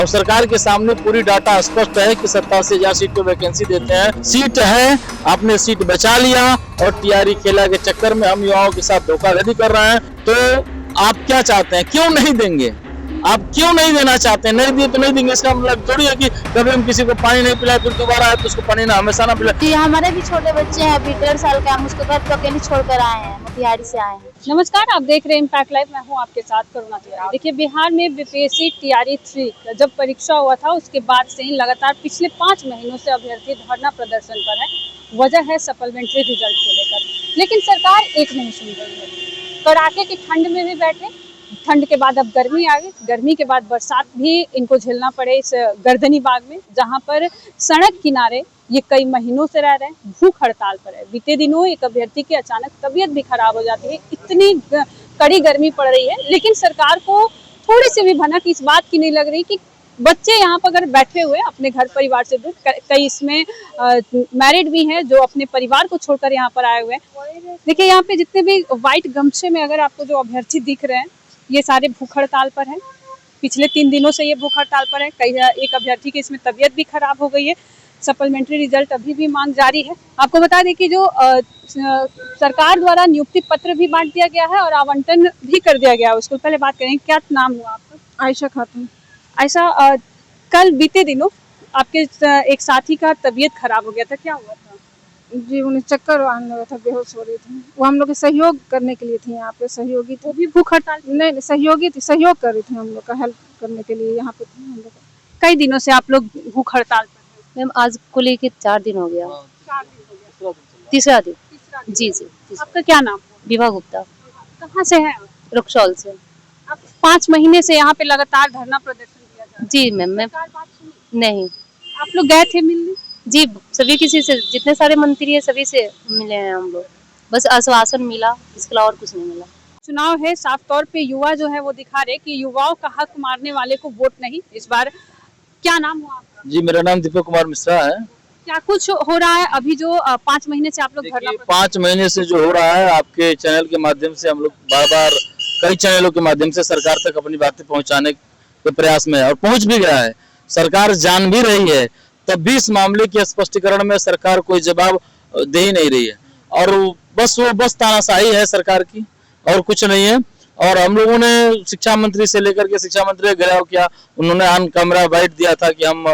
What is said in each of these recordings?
और सरकार के सामने पूरी डाटा स्पष्ट है कि 87,000 सीट पे वैकेंसी देते हैं। सीट है, आपने सीट बचा लिया और टीआरई खेला के चक्कर में हम युवाओं के साथ धोखाधड़ी कर रहे हैं। तो आप क्या चाहते हैं, क्यों नहीं देंगे? आप क्यों नहीं देना चाहते हैं? नहीं दिए तो नहीं देंगे, इसका मतलब थोड़ी है कि कभी हम किसी को पानी नहीं पिलाए फिर दोबारा आए तो उसको पानी ना हमेशा ना पिलाए। जी हमारे भी छोटे बच्चे हैं, अभी 1.5 साल का, हम उसको घर पर अकेले छोड़कर आए हैं, मोतिहारी से आए हैं। नमस्कार, आप देख रहे हैं इम्पैक्ट लाइव। मैं हूं आपके साथ करुणा तिवारी। देखिए, बिहार में बीपीएससी टीआरई 3 जब परीक्षा हुआ था उसके बाद से ही लगातार पिछले 5 महीनों से अभ्यर्थी धरना प्रदर्शन पर है। वजह है सप्लीमेंट्री रिजल्ट को लेकर, लेकिन सरकार एक नहीं सुन रही है। कड़ाके की ठंड में भी बैठे, ठंड के बाद अब गर्मी आ गई, गर्मी के बाद बरसात भी इनको झेलना पड़े इस गर्दनी बाग में, जहां पर सड़क किनारे ये कई महीनों से रह रहे हैं, भूख हड़ताल पर है। बीते दिनों एक अभ्यर्थी की अचानक तबीयत भी खराब हो जाती है, इतनी कड़ी गर्मी पड़ रही है, लेकिन सरकार को थोड़ी सी भी भनक इस बात की नहीं लग रही कि बच्चे यहाँ पर अगर बैठे हुए अपने घर परिवार से दूर, कई इसमें मैरिड भी हैं जो अपने परिवार को छोड़कर यहाँ पर आए हुए हैं। देखिए, यहाँ पे जितने भी व्हाइट गमछे में अगर आपको जो अभ्यर्थी दिख रहे हैं, ये सारे भूख हड़ताल पर हैं। पिछले 3 दिनों से ये भूख हड़ताल पर है। एक अभ्यर्थी की इसमें तबीयत भी खराब हो गई है। सप्लीमेंट्री रिजल्ट अभी भी मांग जारी है। आपको बता दें कि जो सरकार द्वारा नियुक्ति पत्र भी बांट दिया गया है और आवंटन भी कर दिया गया है उसको। पहले बात करें, क्या नाम हुआ आपका? आयशा खातून। आयशा, कल बीते दिनों आपके एक साथी का तबीयत खराब हो गया था, क्या हुआ था? जी, उन्हें चक्कर आने लगा था, बेहोश हो रही थी। वो हम लोग के सहयोग करने के लिए थी, यहाँ पे सहयोगी थे। वो भी भूख हड़ताल? नहीं, सहयोगी थी, सहयोग कर रही थी हम लोग का, हेल्प करने के लिए यहाँ पे हम लोग। कई दिनों से आप लोग भूख हड़ताल पर? मैम, आज को लेके 4 दिन हो गया। 4 दिन हो गया। तीसरा दिन। जी। जी। आपका क्या नाम? विभा गुप्ता। कहाँ से है? रक्सौल से। आप 5 महीने से यहाँ पे लगातार धरना प्रदर्शन किया जा रहा है। जी मैम, मैं सरकार बात सुनी? नहीं। आप लोग गए थे मिलने? जी, सभी किसी से, जितने सारे मंत्री है सभी से मिले हैं हम लोग, बस आश्वासन मिला, इसके अलावा और कुछ नहीं मिला। चुनाव है, साफ तौर पे युवा जो है वो दिखा रहे कि युवाओं का हक मारने वाले को वोट नहीं इस बार। क्या नाम हुआ आपका? जी, मेरा नाम दीपक कुमार मिश्रा है। क्या कुछ हो रहा है अभी जो 5 महीने से आप लोग धरना? 5 महीने से जो हो रहा है, आपके चैनल के माध्यम से हम लोग बार बार कई चैनलों के माध्यम से सरकार तक अपनी बातें पहुंचाने के प्रयास में है और पहुंच भी गया है। सरकार जान भी रही है, तब भी इस मामले के स्पष्टीकरण में सरकार कोई जवाब दे ही नहीं रही है और बस तानाशाही है सरकार की और कुछ नहीं है। और हम लोगों ने शिक्षा मंत्री से लेकर के शिक्षा मंत्री का घेराव किया, उन्होंने ऑन कैमरा बाइट दिया था कि हम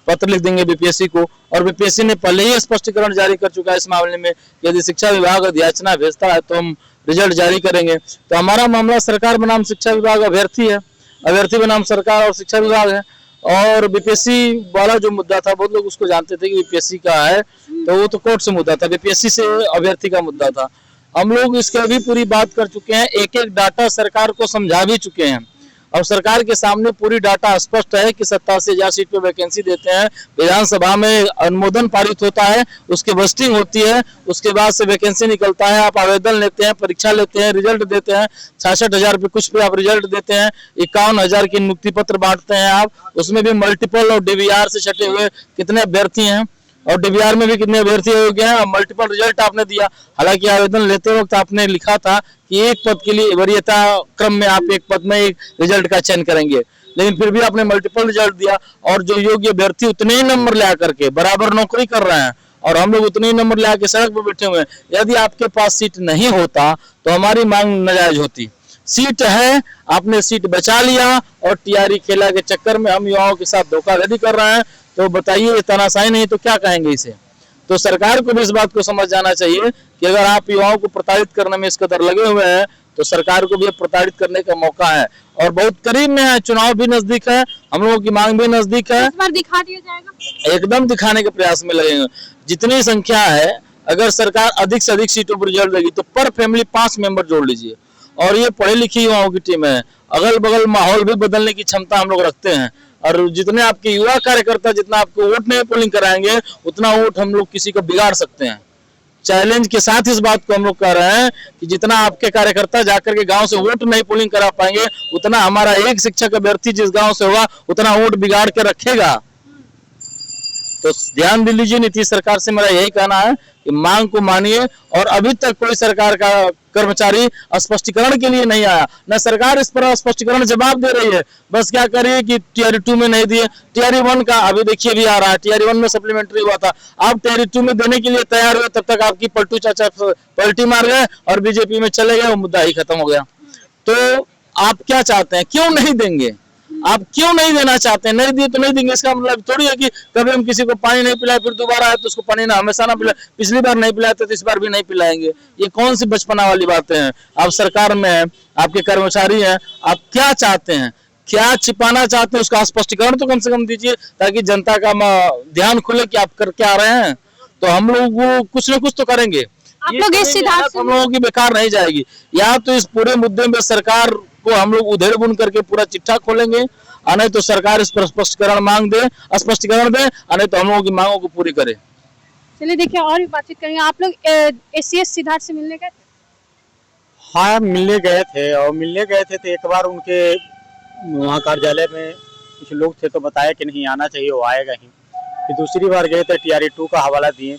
पत्र लिख देंगे बीपीएससी को, और बीपीएससी ने पहले ही स्पष्टीकरण जारी कर चुका है इस मामले में। यदि शिक्षा विभाग अधियाचना भेजता है तो हम रिजल्ट जारी करेंगे। तो हमारा मामला सरकार बनाम शिक्षा विभाग, अभ्यर्थी है, अभ्यर्थी बनाम सरकार और शिक्षा विभाग है। और बीपीएससी वाला जो मुद्दा था, बहुत लोग उसको जानते थे कि बीपीएससी का है, तो वो तो कोर्ट से मुद्दा था, बीपीएससी से अभ्यर्थी का मुद्दा था। हम लोग इसका भी पूरी बात कर चुके हैं, एक एक डाटा सरकार को समझा भी चुके हैं और सरकार के सामने पूरी डाटा स्पष्ट है कि 87,000 सीट पे वैकेंसी देते हैं। विधानसभा में अनुमोदन पारित होता है, उसकी बस्टिंग होती है, उसके बाद से वैकेंसी निकलता है, आप आवेदन लेते हैं, परीक्षा लेते हैं, रिजल्ट देते हैं। 66,000 पे कुछ पे आप रिजल्ट देते हैं, 51,000 की नियुक्ति पत्र बांटते हैं आप, उसमें भी मल्टीपल और डीवीआर से छटे हुए कितने अभ्यर्थी हैं और डीवीआर में भी कितने अभ्यर्थी हो गए हैं। मल्टीपल रिजल्ट आपने दिया, हालांकि आवेदन लेते वक्त आपने लिखा था कि एक पद के लिए वरीयता क्रम में आप एक पद में एक रिजल्ट का चयन करेंगे, लेकिन फिर भी आपने मल्टीपल रिजल्ट दिया और जो योग्य अभ्यर्थी उतने ही नंबर ले आकर के बराबर नौकरी कर रहे हैं और हम लोग उतने ही नंबर ले आके सड़क पर बैठे हुए हैं। यदि आपके पास सीट नहीं होता तो हमारी मांग नाजायज होती। सीट है, आपने सीट बचा लिया और टीआरई खेला के चक्कर में हम युवाओं के साथ धोखाधड़ी कर रहे हैं। तो बताइए, ये तानाशाही नहीं तो क्या कहेंगे इसे? तो सरकार को भी इस बात को समझ जाना चाहिए कि अगर आप युवाओं को प्रताड़ित करने में इस कदर लगे हुए हैं तो सरकार को भी प्रताड़ित करने का मौका है और बहुत करीब में है। चुनाव भी नजदीक है, हम लोगों की मांग भी नजदीक है। इस बार दिखा दिया जाएगा, एकदम दिखाने के प्रयास में लगेंगे। जितनी संख्या है, अगर सरकार अधिक से अधिक सीटों पर रिजल्ट देगी तो पर फैमिली 5 मेंबर जोड़ लीजिए और ये पढ़े लिखे युवाओं की टीम है। अगल बगल माहौल भी बदलने की क्षमता हम लोग रखते हैं और जितने आपके युवा कार्यकर्ता जितना आपको वोट नहीं पोलिंग कराएंगे उतना वोट हम लोग किसी को बिगाड़ सकते हैं। चैलेंज के साथ इस बात को हम लोग कह रहे हैं कि जितना आपके कार्यकर्ता जाकर के गांव से वोट नहीं पोलिंग करा पाएंगे, उतना हमारा एक शिक्षक अभ्यर्थी जिस गांव से होगा उतना वोट बिगाड़ के रखेगा। तो ध्यान दे लीजिए, नीतीश सरकार से मेरा यही कहना है कि मांग को मानिए। और अभी तक कोई सरकार का कर्मचारी स्पष्टीकरण के लिए नहीं आया, न सरकार इस पर स्पष्टीकरण जवाब दे रही है। बस क्या करिए कि टीआरई 2 में नहीं दिए, टीआरई 1 का अभी देखिए भी आ रहा है, टीआरई 1 में सप्लीमेंट्री हुआ था, आप टीआरई 2 में देने के लिए तैयार हुए, तब तक आपकी पलटू चाचा पलटी मार गए और बीजेपी में चले गए, वो मुद्दा ही खत्म हो गया। तो आप क्या चाहते हैं, क्यों नहीं देंगे? आप क्यों नहीं देना चाहते हैं? नहीं दिए तो नहीं देंगे, इसका मतलब थोड़ी है कि कभी हम किसी को पानी नहीं पिलाए फिर दोबारा आए तो उसको पानी ना हमेशा ना पिलाए, पिछली बार नहीं पिलाए तो इस बार भी नहीं पिलाएंगे। ये कौन सी बचपना वाली बातें हैं? आप सरकार में हैं, आपके कर्मचारी हैं, आप क्या चाहते हैं, क्या छिपाना चाहते हैं, उसका स्पष्टीकरण तो कम से कम दीजिए, ताकि जनता का ध्यान खुले कि आप कर क्या रहे हैं। तो हम लोग वो कुछ न कुछ तो करेंगे। आप लोग इस सिद्धांत हम लोगों की बेकार नहीं जाएगी। या तो इस पूरे मुद्दे में सरकार को हम लोग उधेड़ बुन करके पूरा चिट्ठा खोलेंगे, और नहीं तो सरकार इस पर स्पष्टीकरण स्पष्टीकरण दे, और नहीं तो हम लोगों की मांगों को पूरी करे। चलिए देखिए और भी बातचीत करेंगे। आप लोग एससीएस सिद्धार्थ से मिलने गए थे? हाँ, मिलने गए थे, और मिलने गए थे तो एक बार उनके वहाँ कार्यालय में कुछ लोग थे तो बताया कि नहीं आना चाहिए, वो आएगा ही। फिर दूसरी बार गए थे, टीआरई 2 का हवाला दिए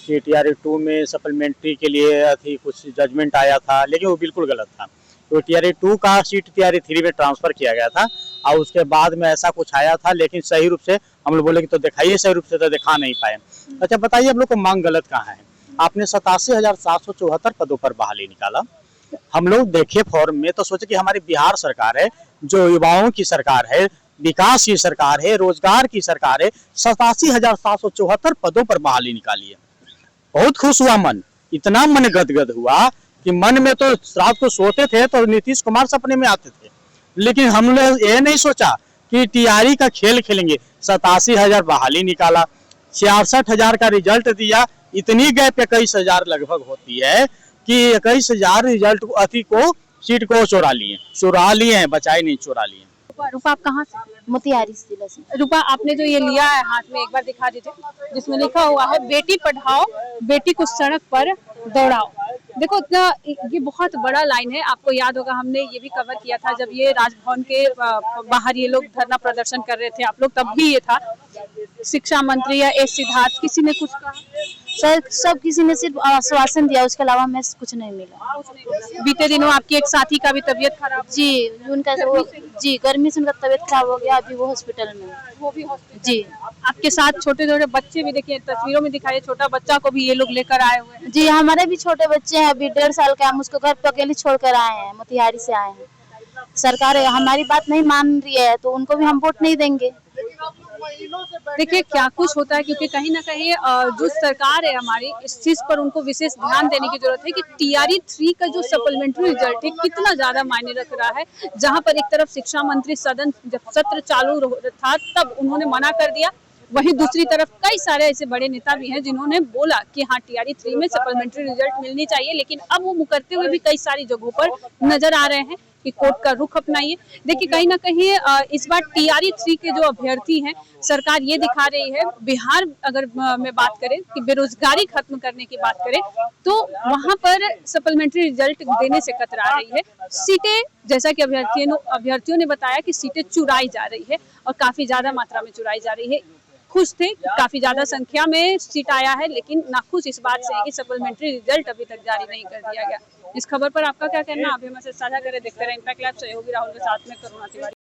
कि टीआरई 2 में सप्लीमेंट्री के लिए थी, कुछ जजमेंट आया था, लेकिन वो बिल्कुल गलत था। तो टीआरई 2 का सीट टीआरई 3 में ट्रांसफर किया गया था, और उसके बाद में ऐसा कुछ आया था, लेकिन सही रूप से हम लोग बोले कि तो दिखाइए, सही रूप से तो दिखा नहीं पाए। अच्छा बताइए, हम लोग को मांग गलत कहाँ है? आपने 87,774 पदों पर बहाली निकाला। हम लोग देखे फॉर्म में तो सोचे कि हमारी बिहार सरकार है, जो युवाओं की सरकार है, विकास की सरकार है, रोजगार की सरकार है, 87,774 पदों पर बहाली निकाली है। बहुत खुश हुआ मन, इतना मन गदगद हुआ कि मन में तो रात को सोते थे तो नीतीश कुमार सपने में आते थे, लेकिन हमने ये नहीं सोचा कि टीआरई का खेल खेलेंगे। 87,000 बहाली निकाला, 66,000 का रिजल्ट दिया, इतनी गैप 21,000 लगभग होती है कि 21,000 रिजल्ट अति को सीट को चुरा लिए हैं, बचाए नहीं, चुरा लिए। रूपा आप कहाँ से? मोतिहारी जिला से। रूपा, आपने जो ये लिया है हाथ में, एक बार दिखा दीजिए, जिसमें लिखा हुआ है बेटी पढ़ाओ बेटी को सड़क पर दौड़ाओ। देखो इतना, ये बहुत बड़ा लाइन है। आपको याद होगा हमने ये भी कवर किया था जब ये राजभवन के बाहर ये लोग धरना प्रदर्शन कर रहे थे, आप लोग तब भी ये था। शिक्षा मंत्री या एस सिद्धार्थ, किसी ने कुछ कहा? सर सब किसी ने सिर्फ आश्वासन दिया, उसके अलावा हमें कुछ नहीं मिला। बीते दिनों आपकी एक साथी का भी तबीयत खराब? जी, उनका जी गर्मी से उनका तबीयत खराब हो गया, अभी वो हॉस्पिटल में। वो भी हॉस्पिटल? जी। आपके साथ छोटे छोटे बच्चे भी, देखिए तस्वीरों में दिखाई, छोटा बच्चा को भी ये लोग लेकर आए हुए हैं। जी, हमारे भी छोटे बच्चे हैं, अभी 1.5 साल का, हम उसको घर पर अकेले छोड़कर आए हैं, मोतिहारी से आए हैं। सरकार हमारी बात नहीं मान रही है तो उनको भी हम वोट नहीं देंगे। देखिए क्या कुछ होता है, क्योंकि कहीं ना कहीं जो सरकार है हमारी, इस चीज पर उनको विशेष ध्यान देने की जरूरत है कि टीआरई 3 का जो सप्लीमेंट्री रिजल्ट है कितना ज्यादा मायने रख रहा है। जहां पर एक तरफ शिक्षा मंत्री सदन जब सत्र चालू था तब उन्होंने मना कर दिया, वहीं दूसरी तरफ कई सारे ऐसे बड़े नेता भी हैं जिन्होंने बोला कि हाँ टीआरई 3 में सप्लीमेंट्री रिजल्ट मिलनी चाहिए, लेकिन अब वो मुकरते हुए भी कई सारी जगहों पर नजर आ रहे हैं कि कोर्ट का रुख अपनाइए। देखिए कहीं ना कहीं इस बार टीआरई 3 के जो अभ्यर्थी हैं, सरकार ये दिखा रही है, बिहार अगर मैं बात करें कि बेरोजगारी खत्म करने की बात करें तो वहां पर सप्लीमेंट्री रिजल्ट देने से कतरा रही है। सीटें, जैसा कि अभ्यर्थियों ने बताया कि सीटें चुराई जा रही है और काफी ज्यादा मात्रा में चुराई जा रही है। खुश थे, काफी ज्यादा संख्या में सीट आया है, लेकिन नाखुश इस बात से है कि सप्लीमेंट्री रिजल्ट अभी तक जारी नहीं कर दिया गया। इस खबर पर आपका क्या कहना है? आप हमें साझा करें। देखते रहे इम्पैक्ट लाइव, सहयोगी राहुल के साथ में करुणा तिवारी।